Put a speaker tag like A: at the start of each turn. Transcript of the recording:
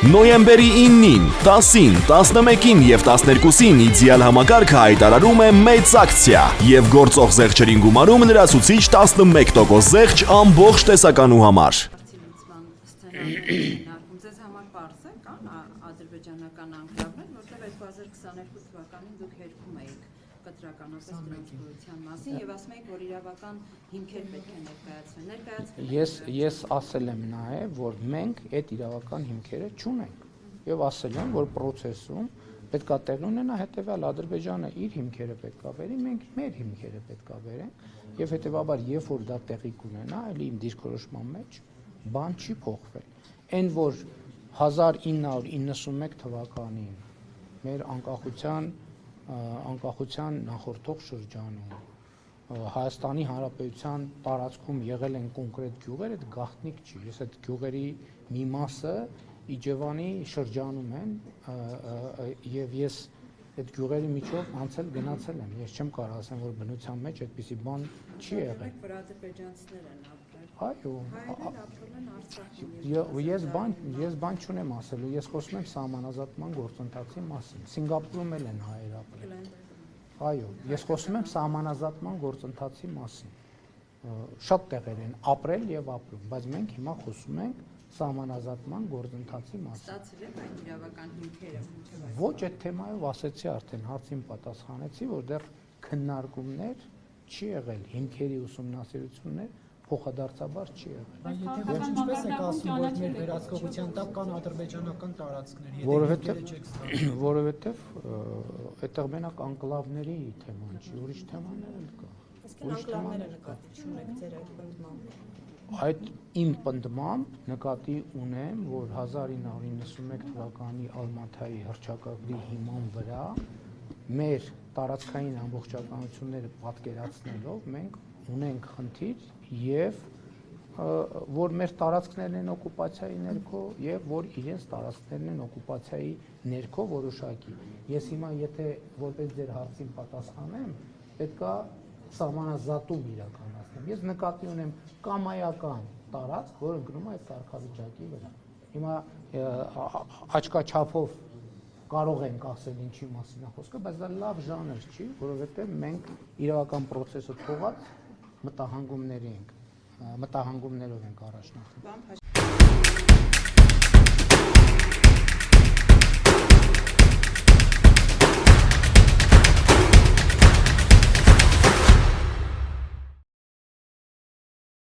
A: Նոյեմբերի 9-ին, 10-ին, 11-ին եւ 12-ին իդեալ համակարգը հայտարարում է մեծ ակցիա եւ գործող զեղչերին գումարում լրացուցիչ 11% զեղչ ամբողջ տեսականու համար։
B: Ձեզ համար պարզ է, կան ադրբեջանական անկլավներ, որտեղ 2022 թվականին դուք հերքում էիք կտրականապես դրանց գոյության մասին եւ ասում եք, որ իրավական հիմքեր պետք է ներկայացվեն։
C: Ես ասել եմ նաեւ, որ մենք այդ իրավական հիմքերը չունենք եւ ասել եմ, որ process-ում պետք է տեղի ունենա հետեւյալ Ադրբեջանը իր հիմքերը պետք է բերի, մենք մեր հիմքերը պետք է բերենք եւ հետեւաբար երբ որ դա տեղի կունենա, այլ իմ դիրքորոշման մեջ բան չի փոխվել։ Այն որ 1991 թվականին մեր անկախության նախորդող շրջանում Հայաստանի Հանրապետության տարածքում եղել են կոնկրետ գյուղեր, այդ գաղտնիք չի։ Ես այդ գյուղերի մի մասը Իջևանի շրջանում են եւ ես այդ գյուղերի միջով անցել գնացել եմ։ Ես չեմ կարող ասեմ, որ բնության մեջ այդպիսի բան չի եղել։
B: Որ ադրբեջանցիներ են ապրել։
C: Այո։
B: Հայերն ապրել են Արցախում։
C: Ես բան չունեմ ասելու, ես խոսում եմ սահմանազատման գործընթացի մասին։ Սինգապուրում էլ են հայեր ապրել։ Այո, ես խոսում եմ սահմանազատման գործընթացի մասին։ Շատ տեղեր են ապրել եւ ապրում, բայց մենք հիմա խոսում ենք սահմանազատման գործընթացի մասին։
B: Ստացել եք այդ իրավական հիմքերը։
C: Ոչ, այդ թեմայով ասեցի արդեն, հարցին պատասխանեցի, որ դեռ քննարկումներ չի եղել, հիմքերի ուսումնասիրություններ փոխադարձաբար չի եղել։
D: Եթե ինչպես եք ասում, որ մեր վերահսկողության տակ կան ադրբեջանական տարածքներ,
C: որովհետև այդտեղ մենակ անկլավների թեման չի, ուրիշ թեմաներ էլ կա։
B: Անկլավները նկատի չունեք ձեր այդ պնդմամբ։
C: Այդ իմ պնդմամբ նկատի ունեմ, որ 1991 թվականի Ալմաթայի հռչակագրի հիման վրա մեր տարածքային ամբողջականությունները պատկերացնելով մենք ունենք խնդիր եւ որ մեր տարածքներն են օկուպացիայի ներքո եւ որ իրենց տարածքներն են օկուպացիայի ներքո որոշակի։ Ես հիմա եթե որպես ձեր հարցին պատասխանեմ, պետքա սահմանազատում իրականացնեմ։ Ես նկատի ունեմ կամայական տարածք, որը գնում է այդ կարգավիճակի վրա։ Հիմա աչքաչափով կարող ենք ասել ինչի մասին է խոսքը, բայց դա լավ ժանր չի, որովհետեւ մենք իրավական process-ը թողած մտահանգումներով ենք առաջ նախընկնում։